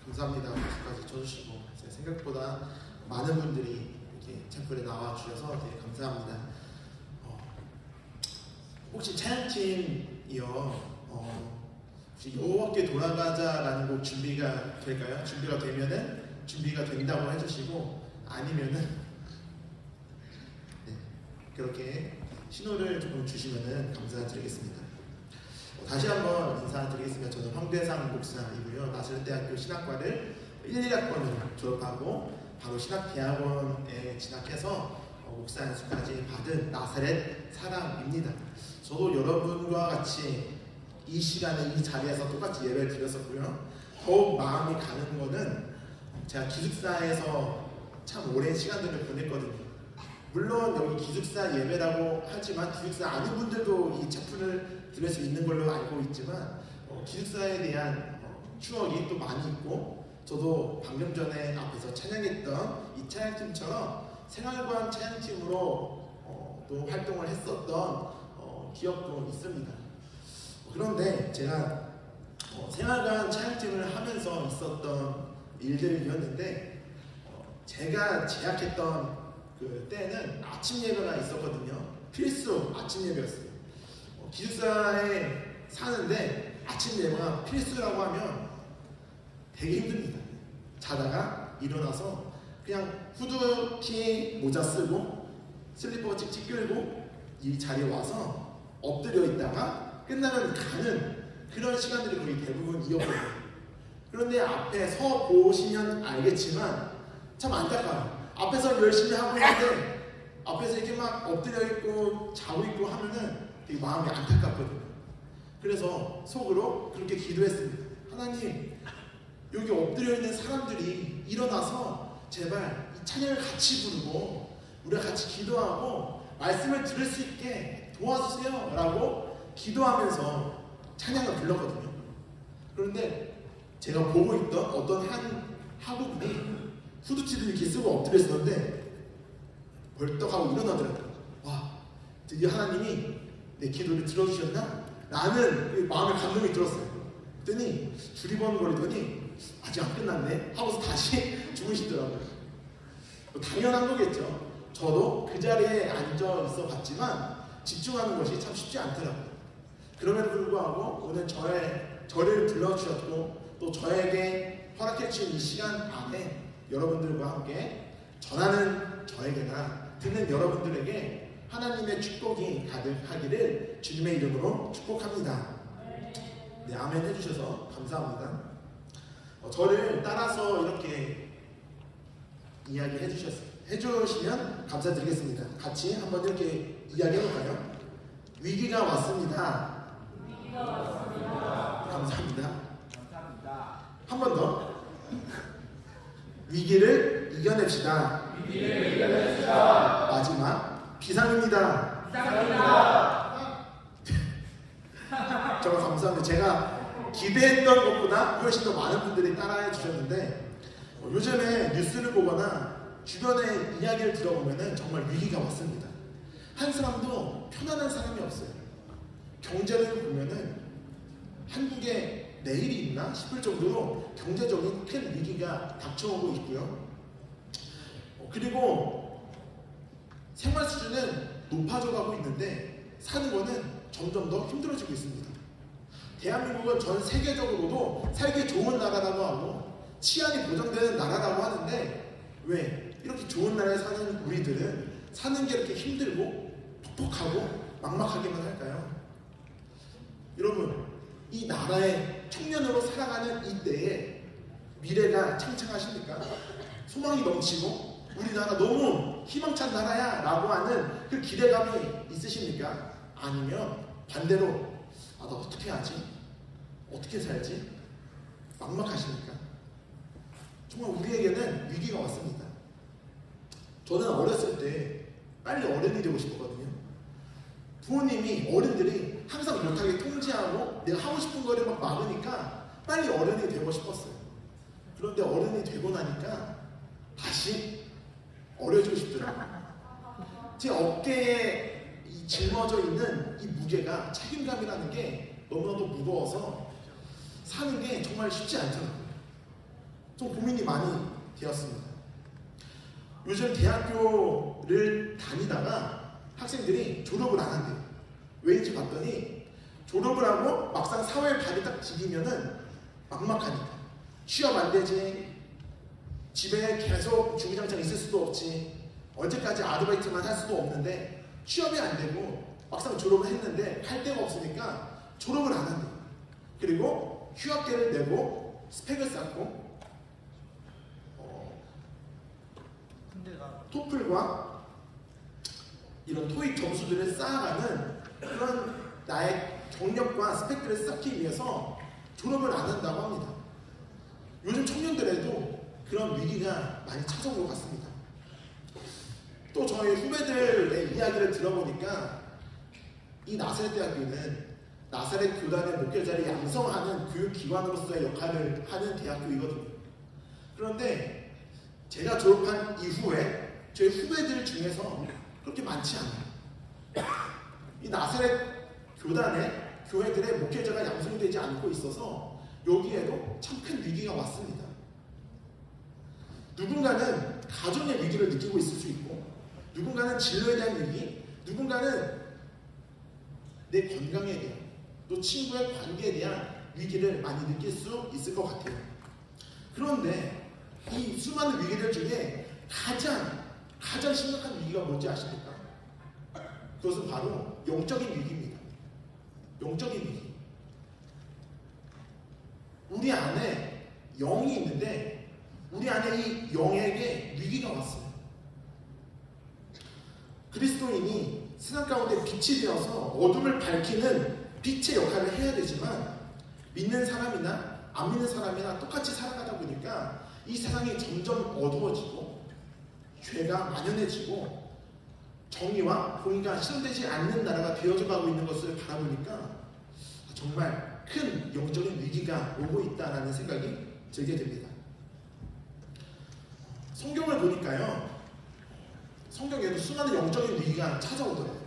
감사합니다. 박수까지 쳐주시고 생각보다 많은 분들이 이렇게 챔플에 나와 주셔서 되게 감사합니다. 혹시 찬양팀이요, 혹시 여호와께 돌아가자라는 곡 준비가 될까요? 준비가 되면은 준비가 된다고 해주시고, 아니면은 네, 그렇게 신호를 조금 주시면은 감사드리겠습니다. 다시 한번 인사드리겠습니다. 저는 황대상 목사이고요. 나사렛대학교 신학과를 1, 2학번을 졸업하고 바로 신학대학원에 진학해서 목사 연수까지 받은 나사렛 사람입니다. 저도 여러분과 같이 이 시간에 이 자리에서 똑같이 예배를 드렸었고요. 더욱 마음이 가는 거는 제가 기숙사에서 참 오랜 시간들을 보냈거든요. 물론 여기 기숙사 예배라고 하지만 기숙사 아닌 분들도 이 챔플을 들을 수 있는 걸로 알고 있지만 기숙사에 대한 추억이 또 많이 있고, 저도 방금 전에 앞에서 찬양했던 이 찬양팀처럼 생활관 찬양팀으로 또 활동을 했었던 기억도 있습니다. 그런데 제가 생활관 찬양팀을 하면서 있었던 일들이었는데, 제가 재학했던 그 때는 아침 예배가 있었거든요. 필수 아침 예배였어요. 기숙사에 사는데 아침 예배가 필수라고 하면 되게 힘듭니다. 자다가 일어나서 그냥 후드티 모자 쓰고 슬리퍼 찍찍 끌고 이 자리에 와서 엎드려 있다가 끝나면 가는 그런 시간들이 거의 대부분이었거든요. 그런데 앞에 서 보시면 알겠지만 참 안타까워요. 앞에서 열심히 하고 있는데 앞에서 이렇게 막 엎드려 있고 자고 있고 하면은 되게 마음이 안타깝거든요. 그래서 속으로 그렇게 기도했습니다. 하나님, 여기 엎드려 있는 사람들이 일어나서 제발 이 찬양을 같이 부르고 우리가 같이 기도하고 말씀을 들을 수 있게 도와주세요 라고 기도하면서 찬양을 불렀거든요. 그런데 제가 보고 있던 어떤 한 학우분이 후드티를 이렇게 쓰고 엎드려 있었는데 벌떡 하고 일어나더라고요. 와, 드디어 하나님이 내 기도를 들어주셨나? 라는 마음의 감동이 들었어요. 그랬더니 두리번거리더니 아직 안 끝났네 하고서 다시 주무시더라고요. 당연한 거겠죠. 저도 그 자리에 앉아 있어 봤지만 집중하는 것이 참 쉽지 않더라고요. 그럼에도 불구하고 오늘 저를 불러주셨고 또 저에게 허락해 주신 이 시간 안에 여러분들과 함께 전하는 저에게나 듣는 여러분들에게 하나님의 축복이 가득하기를 주님의 이름으로 축복합니다. 네, 아멘 해주셔서 감사합니다. 저를 따라서 이렇게 이야기 해주시면 감사드리겠습니다. 같이 한번 이렇게 이야기해볼까요? 위기가 왔습니다. 감사합니다. 한 번 더. 위기를 이겨냅시다. 마지막. 비상입니다. 정말 감사합니다. 제가 기대했던 것보다 훨씬 더 많은 분들이 따라해 주셨는데, 요즘에 뉴스를 보거나 주변의 이야기를 들어보면 정말 위기가 왔습니다. 한 사람도 편안한 사람이 없어요. 경제를 보면은 한국에 내일이 있나 싶을 정도로 경제적인 큰 위기가 닥쳐오고 있고요. 그리고 생활 수준은 높아져 가고 있는데 사는 거는 점점 더 힘들어지고 있습니다. 대한민국은 전 세계적으로도 살기 좋은 나라라고 하고 치안이 보장되는 나라라고 하는데, 왜 이렇게 좋은 나라에 사는 우리들은 사는 게 이렇게 힘들고 퍽퍽하고 막막하게만 할까요? 여러분, 이 나라의 청년으로 살아가는 이때에 미래가 창창하십니까? 소망이 넘치고 우리나라 너무 희망찬 나라야 라고 하는 그 기대감이 있으십니까? 아니면 반대로 나 어떻게 하지? 어떻게 살지? 막막하십니까? 정말 우리에게는 위기가 왔습니다. 저는 어렸을 때 빨리 어른이 되고 싶었거든요. 부모님이, 어른들이 항상 못하게 통제하고 내가 하고 싶은 거를 막 막으니까 빨리 어른이 되고 싶었어요. 그런데 어른이 되고 나니까 다시 어려지고 싶더라고요. 제 어깨에 짊어져 있는 이 무게가, 책임감이라는 게 너무나도 무거워서 사는 게 정말 쉽지 않더라고요. 좀 고민이 많이 되었습니다. 요즘 대학교를 다니다가 학생들이 졸업을 안 한대요. 왜인지 봤더니 졸업을 하고 막상 사회에 발이 딱 디디면은 막막하니까 취업 안 되지, 집에 계속 주구장창 있을 수도 없지, 언제까지 아르바이트만 할 수도 없는데 취업이 안 되고 막상 졸업을 했는데 할 데가 없으니까 졸업을 안 한대요. 그리고 휴학계를 내고 스펙을 쌓고 토플과 이런 토익 점수들을 쌓아가는 그런 나의 경력과 스펙들을 쌓기 위해서 졸업을 안 한다고 합니다. 요즘 청년들에도 그런 위기가 많이 찾아온 것 같습니다. 또 저희 후배들의 이야기를 들어보니까 이 나사렛 대학교는 나사렛 교단의 목회자를 양성하는 교육기관으로서의 역할을 하는 대학교이거든요. 그런데 제가 졸업한 이후에 저희 후배들 중에서 그렇게 많지 않아요. 이 나사렛 교단의 교회들의 목회자가 양성되지 않고 있어서 여기에도 참 큰 위기가 왔습니다. 누군가는 가정의 위기를 느끼고 있을 수 있고, 누군가는 진로에 대한 위기, 누군가는 내 건강에 대한, 또 친구의 관계에 대한 위기를 많이 느낄 수 있을 것 같아요. 그런데 이 수많은 위기들 중에 가장 심각한 위기가 뭔지 아십니까? 그것은 바로 영적인 위기입니다. 영적인 위기. 우리 안에 영이 있는데 우리 안에 이 영에게 위기가 왔어요. 그리스도인이 세상 가운데 빛이 되어서 어둠을 밝히는 빛의 역할을 해야 되지만 믿는 사람이나 안 믿는 사람이나 똑같이 살아가다 보니까 이 세상이 점점 어두워지고 죄가 만연해지고 정의와 공의가 실현되지 않는 나라가 되어져 가고 있는 것을 바라보니까 정말 큰 영적인 위기가 오고 있다는 생각이 들게 됩니다. 성경을 보니까요, 성경에도 수많은 영적인 위기가 찾아오더라고요.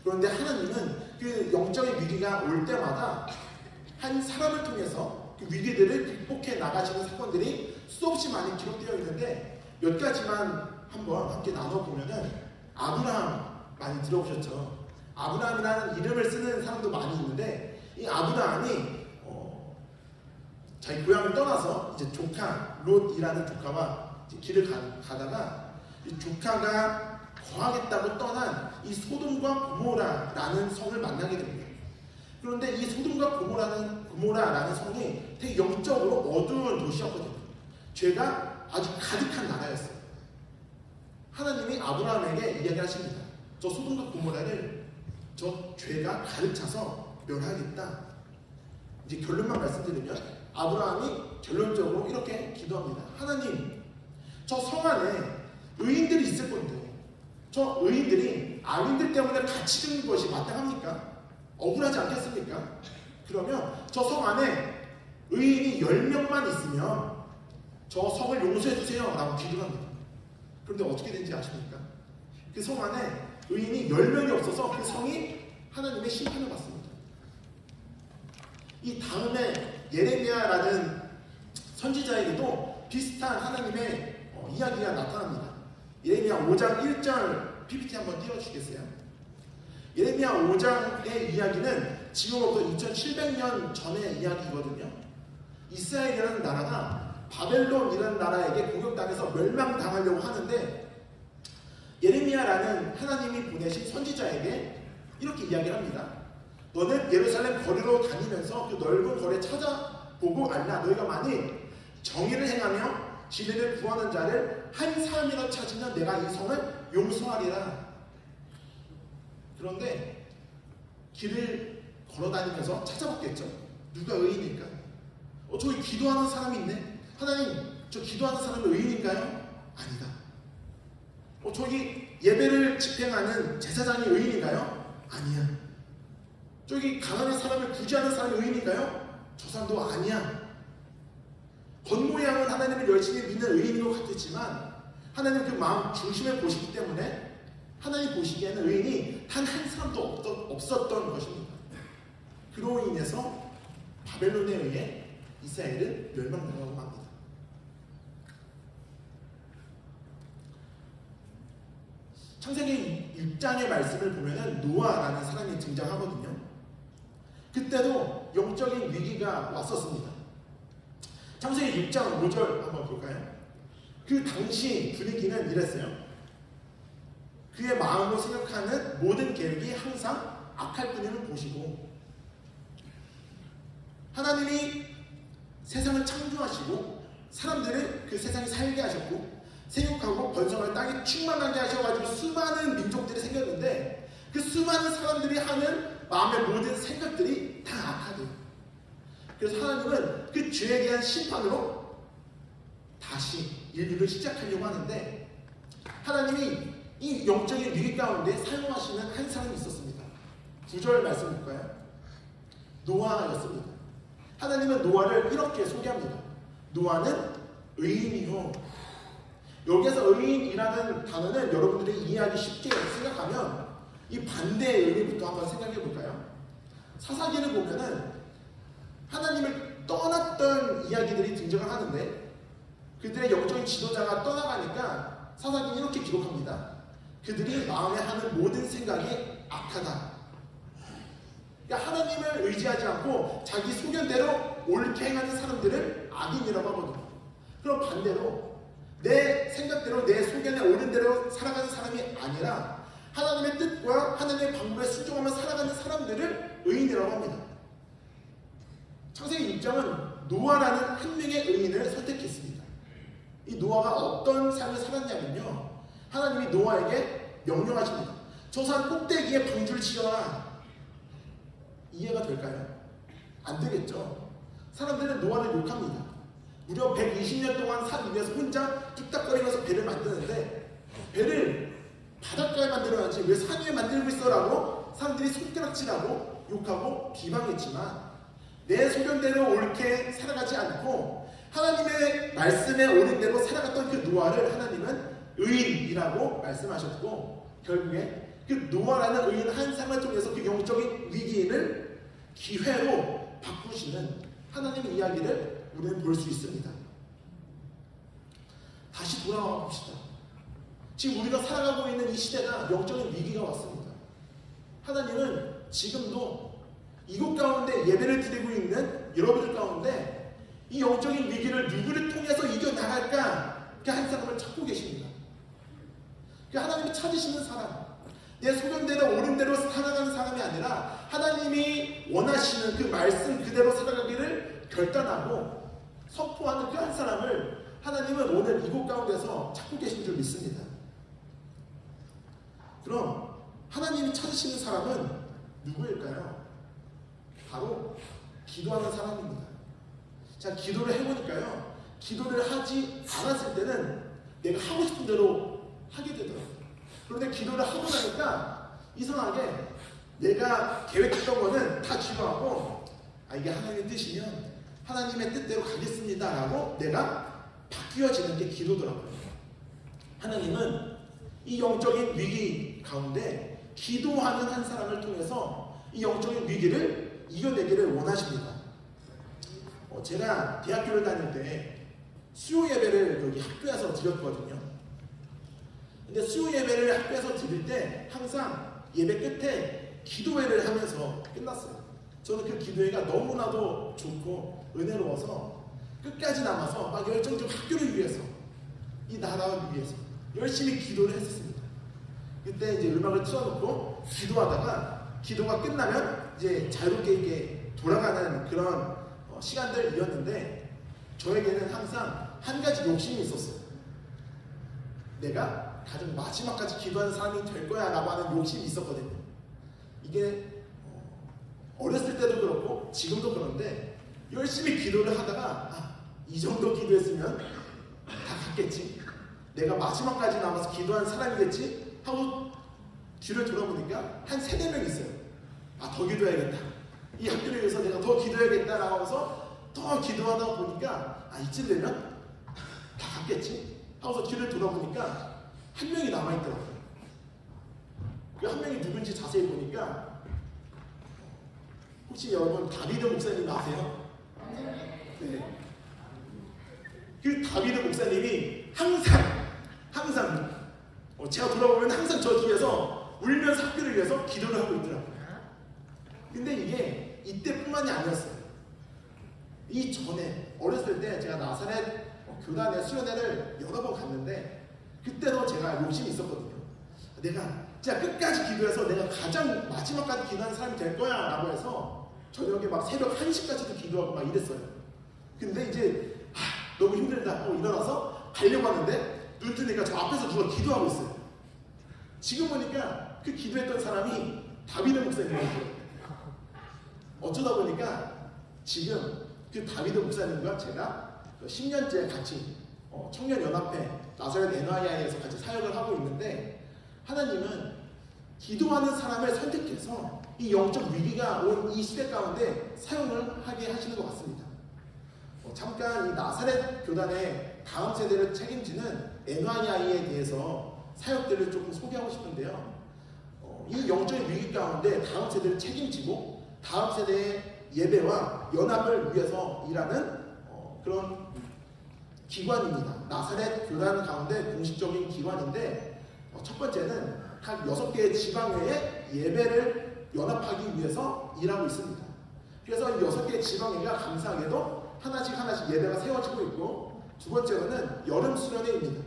그런데 하나님은 그 영적인 위기가 올 때마다 한 사람을 통해서 그 위기들을 극복해 나가시는 사건들이 수없이 많이 기록되어 있는데 몇 가지만 한번 함께 나눠보면은, 아브라함 많이 들어보셨죠? 아브라함이라는 이름을 쓰는 사람도 많이 있는데, 이 아브라함이 자기 고향을 떠나서 이제 조카 롯이라는 조카와 이제 길을 가다가 이 조카가 거하겠다고 떠난 이 소돔과 고모라라는 성을 만나게 됩니다. 그런데 이 소돔과 고모라라는 성이 되게 영적으로 어두운 도시였거든요. 죄가 아주 가득한 나라였어요. 하나님이 아브라함에게 이야기하십니다. 저 소돔과 고모라를 저 죄가 가득 차서 멸하겠다. 이제 결론만 말씀드리면 아브라함이 결론적으로 이렇게 기도합니다. 하나님, 저 성 안에 의인들이 있을 건데 저 의인들이 악인들 때문에 갇히 죽는 것이 마땅합니까? 억울하지 않겠습니까? 그러면 저 성 안에 의인이 10명만 있으면 저 성을 용서해 주세요 라고 기도를 합니다. 그런데 어떻게 된지 아십니까? 그 성 안에 의인이 10명이 없어서 그 성이 하나님의 심판을 받습니다. 이 다음에 예레미야라는 선지자에게도 비슷한 하나님의 이야기가 나타납니다. 예레미야 5장 1절 PPT 한번 띄워주시겠어요? 예레미야 5장의 이야기는 지금부터 2700년 전의 이야기거든요. 이스라엘이라는 나라가 바벨론이라는 나라에게 공격당해서 멸망당하려고 하는데, 예레미야라는 하나님이 보내신 선지자에게 이렇게 이야기를 합니다. 너는 예루살렘 거리로 다니면서 그 넓은 거리에 찾아보고 알라. 너희가 만일 정의를 행하며 진리를 구하는 자를 한 사람이라도 찾으면 내가 이 성을 용서하리라. 그런데 길을 걸어다니면서 찾아봤겠죠. 누가 의인일까? 저기 기도하는 사람이 있네. 하나님, 저 기도하는 사람이 의인인가요? 아니다. 저기 예배를 집행하는 제사장이 의인인가요? 아니야. 저기 가난한 사람을 구제하는 사람이 의인인가요? 저 사람도 아니야. 겉모양은 하나님을 열심히 믿는 의인인 것 같았지만 하나님 그 마음 중심을 보시기 때문에 하나님 보시기에는 의인이 단 한 사람도 없었던 것입니다. 그로 인해서 바벨론에 의해 이스라엘은 멸망당하고 맙니다. 창세기 6장의 말씀을 보면은 노아라는 사람이 등장하거든요. 그때도 영적인 위기가 왔었습니다. 창세기 6장 5절 한번 볼까요? 그 당시 분위기는 이랬어요. 그의 마음으로 생각하는 모든 계획이 항상 악할 뿐임을 보시고, 하나님이 세상을 창조하시고 사람들을 그 세상에 살게 하셨고 생육하고 번성할 땅에 충만하게 하셔가지고 수많은 민족들이 생겼는데, 그 수많은 사람들이 하는 마음의 모든 생각들이 다 악하대요. 그래서 하나님은 그 죄에 대한 심판으로 다시 인류를 시작하려고 하는데, 하나님이 이 영적인 위기 가운데 사용하시는 한 사람이 있었습니다. 9절 말씀 볼까요? 노아였습니다. 하나님은 노아를 이렇게 소개합니다. 노아는 의인이요. 여기에서 의인이라는 단어는 여러분들이 이해하기 쉽게 생각하면 이 반대의 의미부터 한번 생각해 볼까요? 사사기를 보면은 하나님을 떠났던 이야기들이 등장을 하는데, 그들의 영적인 지도자가 떠나가니까 사사기는 이렇게 기록합니다. 그들이 마음에 하는 모든 생각이 악하다. 그러니까 하나님을 의지하지 않고 자기 소견대로 옳게 행하는 사람들을 악인이라고 하거든요. 그럼 반대로 내 생각대로 내 소견에 옳은 대로 살아가는 사람이 아니라 하나님의 뜻과 하나님의 방법에 순종하며 살아가는 사람들을 의인이라고 합니다. 창세기 6장은 노아라는 한 명의 의인을 선택했습니다. 이 노아가 어떤 삶을 살았냐면요, 하나님이 노아에게 명령하십니다. 저 산 꼭대기에 방주를 지어라. 이해가 될까요? 안 되겠죠. 사람들은 노아를 욕합니다. 무려 120년 동안 산 위에서 혼자 뚝딱거리면서 배를 만드는데, 배를 바닷가에 만들어야지 왜 산 위에 만들고 있어라고 사람들이 손가락질하고 욕하고 비방했지만, 내 소견대로 옳게 살아가지 않고 하나님의 말씀에 옳은 대로 살아갔던 그 노아를 하나님은 의인이라고 말씀하셨고, 결국에 그 노아라는 의인 한 사람을 통해서 그 영적인 위기를 기회로 바꾸시는 하나님의 이야기를 우리는 볼 수 있습니다. 다시 돌아와 봅시다. 지금 우리가 살아가고 있는 이 시대가 영적인 위기가 왔습니다. 하나님은 지금도 이곳 가운데 예배를 드리고 있는 여러분들 가운데 이 영적인 위기를 누구를 통해서 이겨나갈까, 그 한 사람을 찾고 계십니다. 그 하나님이 찾으시는 사람, 내 소견대로 옳은 대로 살아가는 사람이 아니라 하나님이 원하시는 그 말씀 그대로 살아가기를 결단하고 선포하는 그 한 사람을 하나님은 오늘 이곳 가운데서 찾고 계신 줄 믿습니다. 그럼 하나님이 찾으시는 사람은 누구일까요? 바로 기도하는 사람입니다. 자, 기도를 해보니까요, 기도를 하지 않았을 때는 내가 하고 싶은 대로 하게 되더라고요. 그런데 기도를 하고 나니까 이상하게 내가 계획했던 거는 다 기도하고, 이게 하나님의 뜻이면 하나님의 뜻대로 가겠습니다 라고 내가 바뀌어지는 게 기도더라고요. 하나님은 이 영적인 위기 가운데 기도하는 한 사람을 통해서 이 영적인 위기를 이겨내기를 원하십니다. 제가 대학교를 다닐 때 수요 예배를 여기 학교에서 드렸거든요. 근데 수요 예배를 학교에서 드릴 때 항상 예배 끝에 기도회를 하면서 끝났어요. 저는 그 기도회가 너무나도 좋고 은혜로워서 끝까지 남아서 막 열정적으로 학교를 위해서, 이 나라를 위해서 열심히 기도를 했었습니다. 그때 이제 음악을 틀어놓고 기도하다가 기도가 끝나면 이제 자유롭게 이렇게 돌아가는 그런 시간들이었는데, 저에게는 항상 한 가지 욕심이 있었어요. 내가 가장 마지막까지 기도하는 사람이 될 거야 라고 하는 욕심이 있었거든요. 이게 어렸을 때도 그렇고 지금도 그런데, 열심히 기도를 하다가 이 정도 기도했으면 다 갔겠지, 내가 마지막까지 남아서 기도하는 사람이겠지 하고 뒤를 돌아보니까 한 3-4명 있어요. 더 기도해야겠다, 이 학교를 위해서 내가 더 기도해야겠다 라고 하면서 더 기도하다 보니까 이쯤 되면 다 갔겠지 하고서 뒤를 돌아보니까 한 명이 남아있더라고요. 그 한 명이 누군지 자세히 보니까, 혹시 여러분 다비드 목사님 아세요? 네. 그 다비드 목사님이 항상 제가 돌아보면 항상 저 뒤에서 울면서 학교를 위해서 기도를 하고 있더라고요. 근데 이게 이때뿐만이 아니었어요. 이 전에 어렸을 때 제가 나사렛 교단의 수련회를 여러 번 갔는데 그때도 제가 욕심이 있었거든요. 내가 진짜 끝까지 기도해서 내가 가장 마지막까지 기도하는 사람이 될 거야 라고 해서 저녁에 막 새벽 1시까지도 기도하고 막 이랬어요. 근데 이제 너무 힘들다 일어나서 가려고 하는데 눈 뜨니까 저 앞에서 누가 기도하고 있어요. 지금 보니까 그 기도했던 사람이 다비드 목사님이었어요. 어쩌다 보니까 지금 그 다비드 목사님과 제가 10년째 같이 청년연합회 나사렛 NYI에서 같이 사역을 하고 있는데 하나님은 기도하는 사람을 선택해서 이 영적 위기가 온 이 시대 가운데 사용을 하게 하시는 것 같습니다. 잠깐 이 나사렛 교단의 다음 세대를 책임지는 NYI에 대해서 사역들을 조금 소개하고 싶은데요. 이 영적인 위기 가운데 다음 세대를 책임지고 다음 세대의 예배와 연합을 위해서 일하는 그런 기관입니다. 나사렛 교단 가운데 공식적인 기관인데 첫 번째는 각 6개의 지방회의 예배를 연합하기 위해서 일하고 있습니다. 그래서 이 6개의 지방회가 감사하게도 하나씩 예배가 세워지고 있고 두 번째로는 여름 수련회입니다.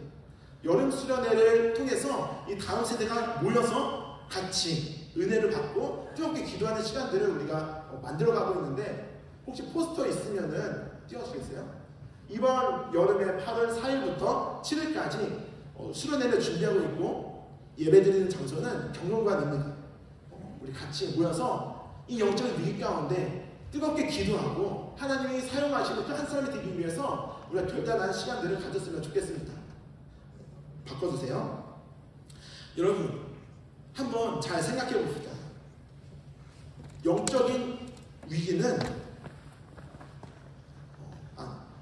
여름 수련회를 통해서 이 다음 세대가 모여서 같이 은혜를 받고 뜨겁게 기도하는 시간들을 우리가 만들어가고 있는데 혹시 포스터 있으면은 띄워주시겠어요? 이번 여름에 8월 4일부터 7일까지 수련회를 준비하고 있고 예배드리는 장소는 경영관입니다. 우리 같이 모여서 이 영적인 위기 가운데 뜨겁게 기도하고 하나님이 사용하시는 그 한 사람이 되기 위해서 우리가 결단한 시간들을 가졌으면 좋겠습니다. 바꿔주세요. 여러분 한번 잘 생각해 봅시다. 영적인 위기는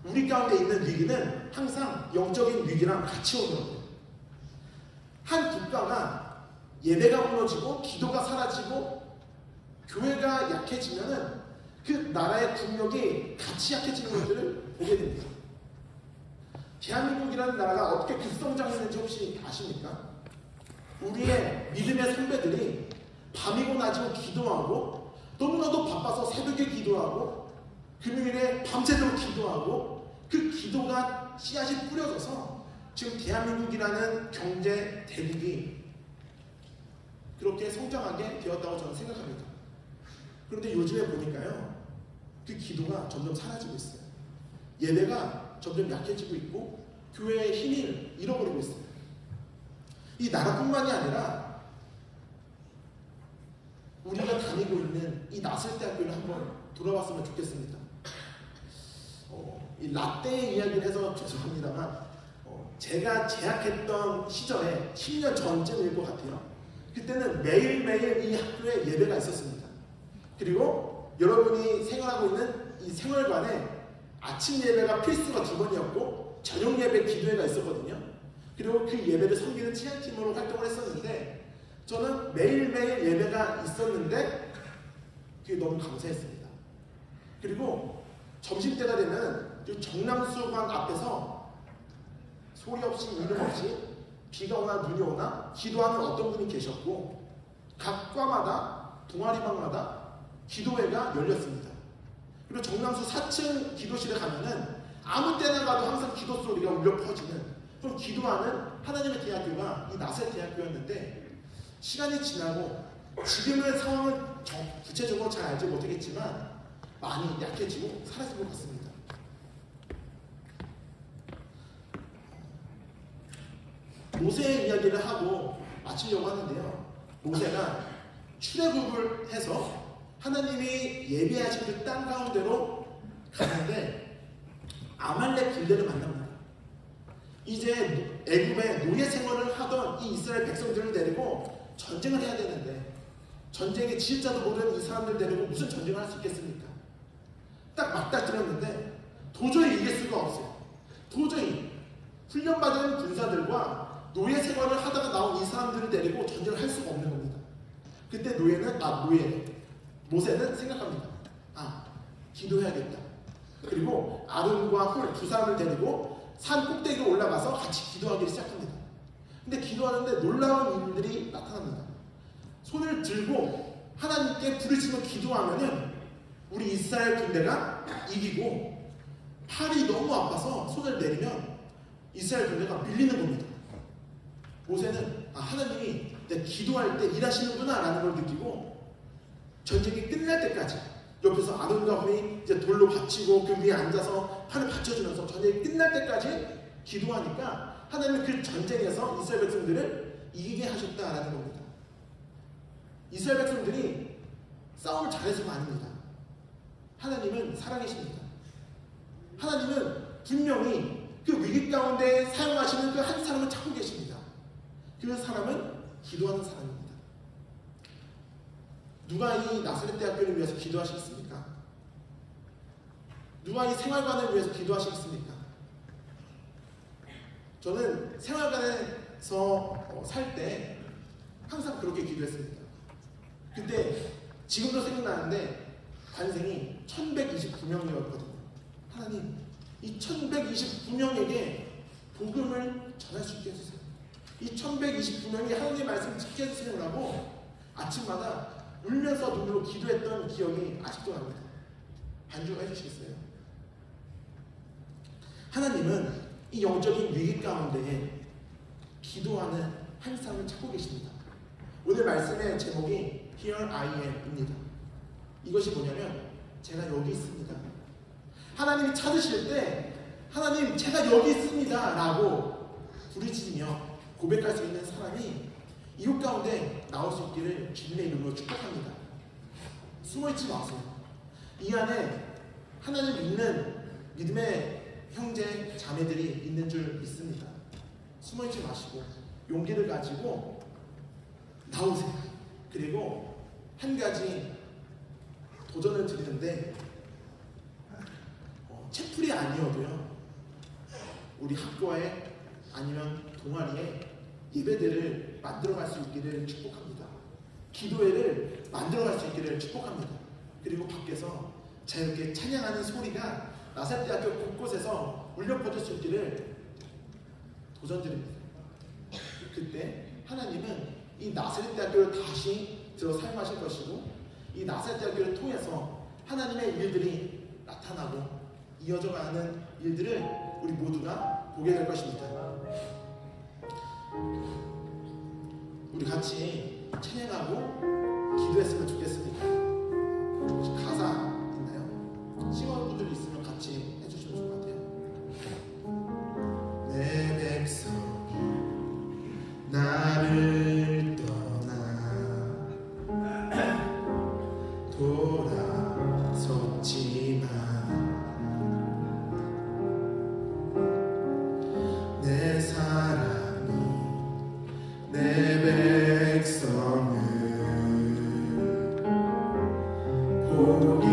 우리 가운데 있는 위기는 항상 영적인 위기랑 같이 오는 거예요. 한 국가가 예배가 무너지고 기도가 사라지고 교회가 약해지면은 그 나라의 국력이 같이 약해지는 것들을 보게 됩니다. 대한민국이라는 나라가 어떻게 급성장했는지 혹시 아십니까? 우리의 믿음의 선배들이 밤이고 낮이고 기도하고 너무나도 바빠서 새벽에 기도하고 금요일에 밤새도록 기도하고 그 기도가 씨앗이 뿌려져서 지금 대한민국이라는 경제 대국이 그렇게 성장하게 되었다고 저는 생각합니다. 그런데 요즘에 보니까요, 그 기도가 점점 사라지고 있어요. 예배가 점점 약해지고 있고 교회의 힘을 잃어버리고 있어요. 이 나라뿐만이 아니라 우리가 다니고 있는 이 나설대학교를 한번 돌아봤으면 좋겠습니다. 이 라떼 이야기를 해서 죄송합니다만 제가 재학했던 시절에 10년 전쯤일 것 같아요. 그때는 매일매일 이 학교에 예배가 있었습니다. 그리고 여러분이 생활하고 있는 이 생활관에 아침 예배가 필수가 2번이었고 저녁 예배 기도회가 있었거든요. 그리고 그 예배를 섬기는 치안팀으로 활동을 했었는데 저는 매일매일 예배가 있었는데 그게 너무 감사했습니다. 그리고 점심때가 되면 정남수관 앞에서 소리 없이 이름 없이 비가 오나 눈이 오나 기도하는 어떤 분이 계셨고 각 과마다 동아리방마다 기도회가 열렸습니다. 그리고 정남수 4층 기도실에 가면은 아무 때나 가도 항상 기도 소리가 울려 퍼지는 그런 기도하는 하나님의 대학교가 이 나사렛 대학교였는데 시간이 지나고 지금의 상황을 구체적으로 잘 알지 못하겠지만 많이 약해지고 사라진 것 같습니다. 모세의 이야기를 하고 마치려고 하는데요. 모세가 출애굽을 해서 하나님이 예비하신 그 땅 가운데로 가는데 아말렉 군대를 만납니다. 이제 애굽에 노예 생활을 하던 이 이스라엘 백성들을 데리고 전쟁을 해야 되는데 전쟁의 지휘자도 모르는 이 사람들 데리고 무슨 전쟁을 할 수 있겠습니까? 딱 맞닥뜨렸는데 도저히 이길 수가 없어요. 도저히 훈련받은 군사들과 노예 생활을 하다가 나온 이 사람들을 데리고 전쟁을 할 수가 없는 겁니다. 그때 모세는 생각합니다. 기도해야겠다. 그리고 아론과 홀 두 사람을 데리고 산 꼭대기로 올라가서 같이 기도하기 시작합니다. 근데 기도하는데 놀라운 일들이 나타납니다. 손을 들고 하나님께 부르짖어 기도하면은 우리 이스라엘 군대가 이기고, 팔이 너무 아파서 손을 내리면 이스라엘 군대가 밀리는 겁니다. 모세는 하나님이 내 기도할 때 일하시는구나 라는 걸 느끼고, 전쟁이 끝날 때까지 옆에서 아론과 홀이 이제 돌로 받치고 그 위에 앉아서 팔을 받쳐주면서 전쟁이 끝날 때까지 기도하니까 하나님은 그 전쟁에서 이스라엘 백성들을 이기게 하셨다라는 겁니다. 이스라엘 백성들이 싸움을 잘해서가 아닙니다. 하나님은 살아계십니다. 하나님은 분명히 그 위기 가운데 사용하시는 그 한 사람을 찾고 계십니다. 그 사람은 기도하는 사람입니다. 누가 이 나사렛 대학교를 위해서 기도하시겠습니까? 누가 이 생활관을 위해서 기도하시겠습니까? 저는 생활관에서 살 때 항상 그렇게 기도했습니다. 근데 지금도 생각나는데 관생이 1129명이었거든요. 하나님, 이 1129명에게 복음을 전할 수 있게 해주세요. 이 1129명이 하나님의 말씀을 지켜 주시려고 아침마다 울면서 눈으로 기도했던 기억이 아직도 납니다. 반주가 해주시겠어요? 하나님은 이 영적인 위기 가운데에 기도하는 한 사람을 찾고 계십니다. 오늘 말씀의 제목이 Here I Am입니다. 이것이 뭐냐면 제가 여기 있습니다. 하나님이 찾으실 때 하나님 제가 여기 있습니다 라고 부르짖으며 고백할 수 있는 사람이 이웃 가운데 나올 수 있기를 주님의 이름으로 축복합니다. 숨어있지 마세요. 이 안에 하나님 믿는 믿음의 형제 자매들이 있는 줄 믿습니다. 숨어있지 마시고 용기를 가지고 나오세요. 그리고 한 가지 도전을 드리는데, 채플이 아니어도요, 우리 학교에 아니면 동아리에 예배들을 만들어갈 수 있기를 축복합니다. 기도회를 만들어갈 수 있기를 축복합니다. 그리고 밖에서 자유롭게 찬양하는 소리가 나사렛대학교 곳곳에서 울려 퍼질 수 있기를 도전드립니다. 그때 하나님은 이 나사렛대학교를 다시 들어 사용하실 것이고, 이 나사렛대학교를 통해서 하나님의 일들이 나타나고 이어져가는 일들을 우리 모두가 보게 될 것입니다. 우리 같이 찬양하고 기도했으면 좋겠습니다. 혹시 가사 있나요? 싱어분들이 있으면 같이 해주시면 좋을 것 같아요. 내 백성이 나를 떠나 돌아섰지만 내 사랑이 내 백성을 보기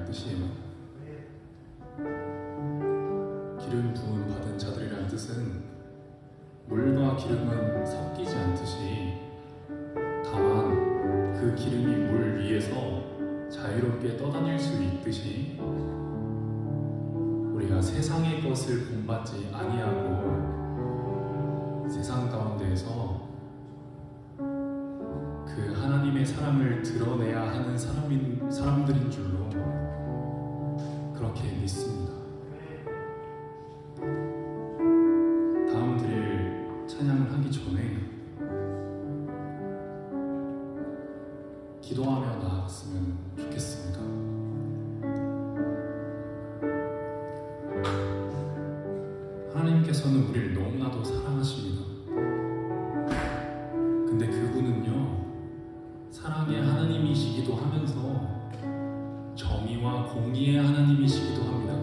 뜻이에요. 기름 부음 받은 자들이란 뜻은 물과 기름은 섞이지 않듯이 다만 그 기름이 물 위에서 자유롭게 떠다닐 수 있듯이 우리가 세상의 것을 본받지 아니하고 세상 가운데에서 그 하나님의 사랑을 드러내야 하는 사람들인 줄로 그렇게 믿습니다. 다음 드릴 찬양을 하기 전에 기도하며 나아갔으면 좋겠습니다. 하나님께서는 우리를 너무나도 사랑하십니다. 근데 그분은요, 사랑의 하나님이시기도 하면서 정의와 공의의 하나님이시기도 합니다.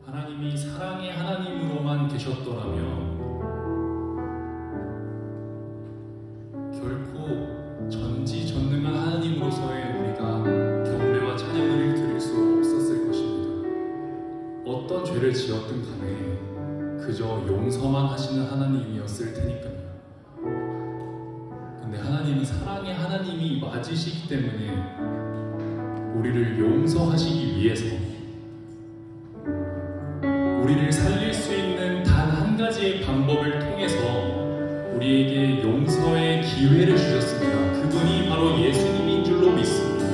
하나님이 사랑의 하나님으로만 계셨더라면 결코 전지전능한 하나님으로서의 우리가 경배와 찬양을 드릴 수 없었을 것입니다. 어떤 죄를 지었든 간에 그저 용서만 하시는 하나님이었을 테니까요. 근데 하나님은 사랑의 하나님이 맞으시기 때문에 우리를 용서하시기 위해서 우리를 살릴 수 있는 단 한 가지의 방법을 통해서 우리에게 용서의 기회를 주셨습니다. 그분이 바로 예수님인 줄로 믿습니다.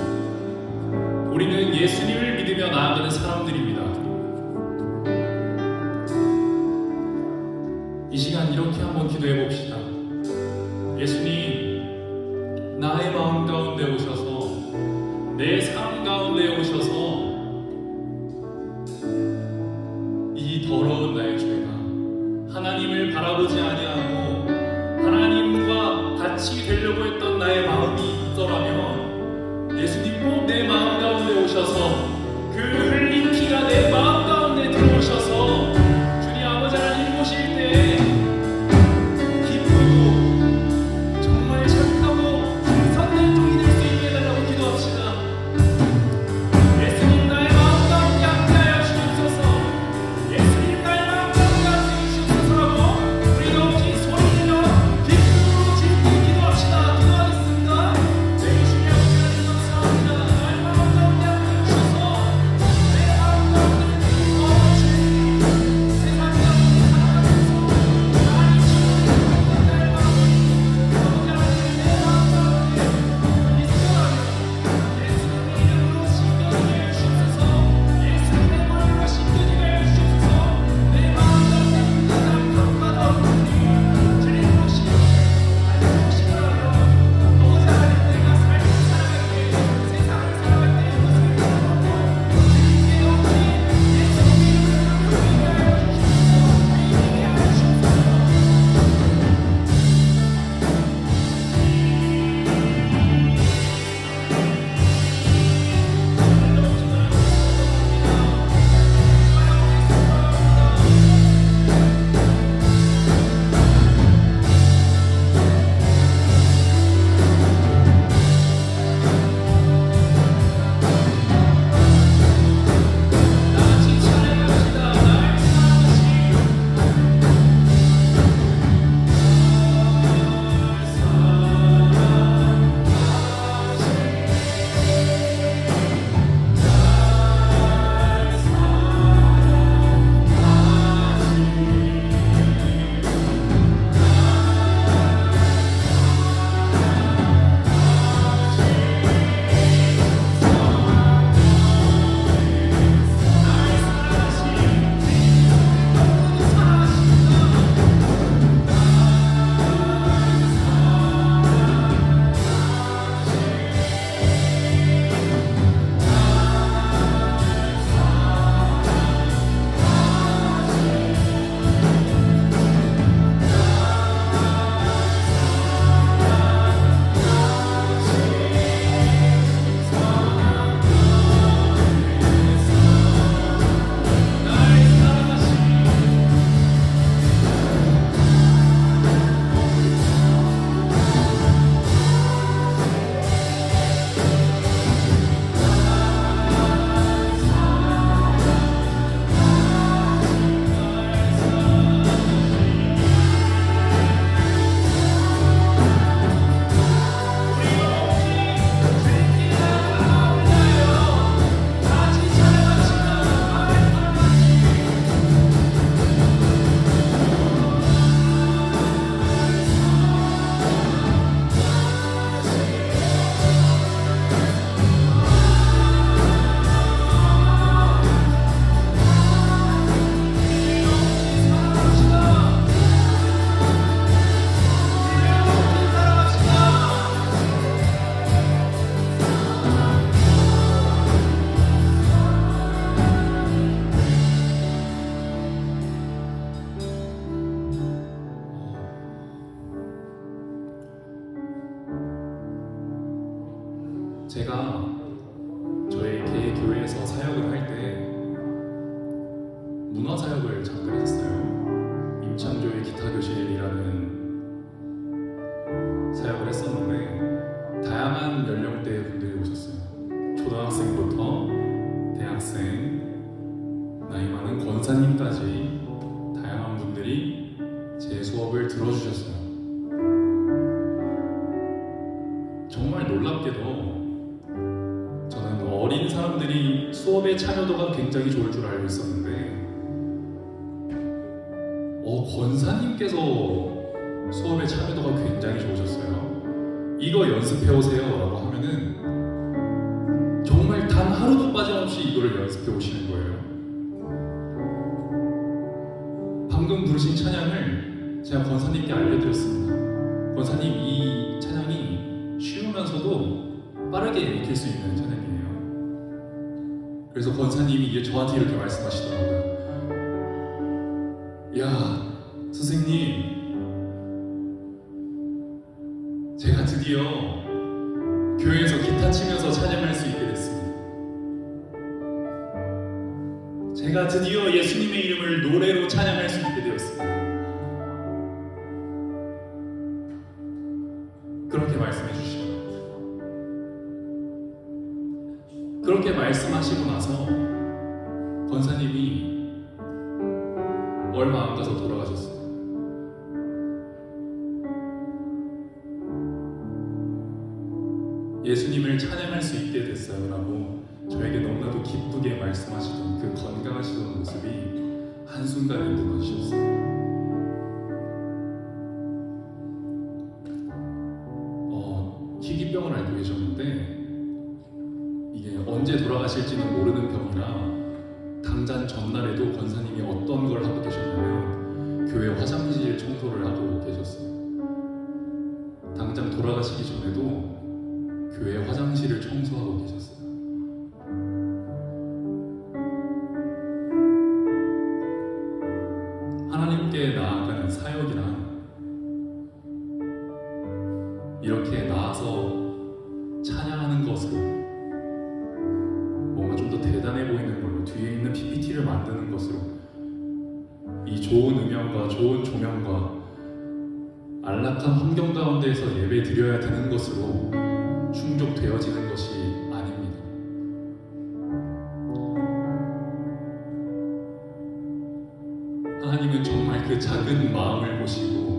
우리는 예수님을 믿으며 나아가는 사람들입니다. 이 시간 이렇게 한번 기도해 봅시다. 예수님, 나의 마음 가운데 오셔서 내 삶 가운데 오셔서 이 더러운 나의 죄가 하나님을 바라보지 아니하고 하나님과 같이 되려고 했던 나의 마음이 있더라면 예수님 꼭 내 마음 가운데 오셔서 그 흘린 피가 내 마음 가운데 들어오셔서 주님 아버지 하나님 보실 때 기쁘고 정말 착하고 선한 종이 될 수 있게 해달라고 기도합시다. 예수님 나의 마음 가운데 함께하여 주옵소서. 예수님 나의 마음 가운데 함께하여 주옵소서라고 우리가 혹시 소리내며 기쁨으로 즐겁게 기도합시다. 기도하겠습니다. 내 주님 아버지 감사합니다. 나의 마음 가운데 함께해 주셔서 내 마음 가운데 주옵소서. 제가 저희 개 교회에서 사역을 할 때 문화 사역을 잠깐 했어요. 임창조의 기타 교실이라는 사역을 했었는데 다양한 연령대의 분들이 오셨어요. 초등학생부터 대학생, 나이 많은 권사님까지 다양한 분들이 제 수업을 들어주셨어요. 정말 놀랍게도 저는 어린 사람들이 수업의 참여도가 굉장히 좋을 줄 알고 있었는데 권사님께서 수업의 참여도가 굉장히 좋으셨어요. 이거 연습해오세요 라고 하면은 정말 단 하루도 빠짐없이 이거를 연습해 오시는 거예요. 방금 부르신 찬양을 제가 권사님께 알려드렸습니다. 권사님, 이 찬양이 쉬우면서도 빠르게 익힐 수 있는 찬양이에요. 그래서 권사님이 이제 저한테 이렇게 말씀하시더라고요. 야, 선생님, 제가 드디어 교회에서 기타 치면서 찬양할 수 있게 됐습니다. 제가 드디어 예수님의 이름을 노래로 찬양할 수 있게 되었습니다. 그렇게 말씀해 주시더라고요. 그렇게 말씀하시고 나서 권사님이 얼마 안 가서 돌아가셨어요. 예수님을 찬양할 수 있게 됐어요 라고 저에게 너무나도 기쁘게 말씀하시던 그 건강하시던 모습이 한순간에 무너지셨어요. 희귀병을 앓고 계셨는데 이게 언제 돌아가실지는 모르는 병이라 당장 전날에도 권사님이 어떤 걸 하고 계셨냐면 교회 화장실 청소를 하고 계셨어요. 당장 돌아가시기 전에도 교회 화장실을 청소하고 계셨어요. 하나님께 나아가는 사역이란 이렇게 나아서 찬양하는 것으로 뭔가 좀 더 대단해 보이는 걸로 뒤에 있는 PPT를 만드는 것으로 이 좋은 음향과 좋은 조명과 안락한 환경 가운데에서 예배 드려야 되는 것으로 충족되어지는 것이 아닙니다. 하나님은 정말 그 작은 마음을 보시고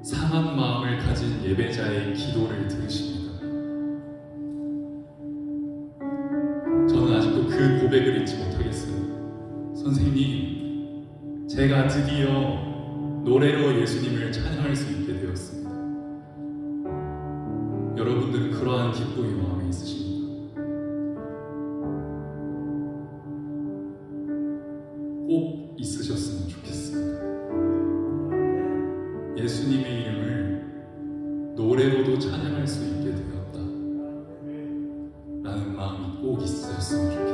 상한 마음을 가진 예배자의 기도를 들으십니다. 저는 아직도 그 고백을 잊지 못하겠어요. 선생님, 제가 드디어 노래로 예수님을 찬양할 수 있게 되었습니다. 여러분들은 그러한 기쁨이 마음에 있으십니까? 꼭 있으셨으면 좋겠습니다. 예수님의 이름을 노래로도 찬양할 수 있게 되었다 라는 마음이 꼭 있으셨으면 좋겠습니다.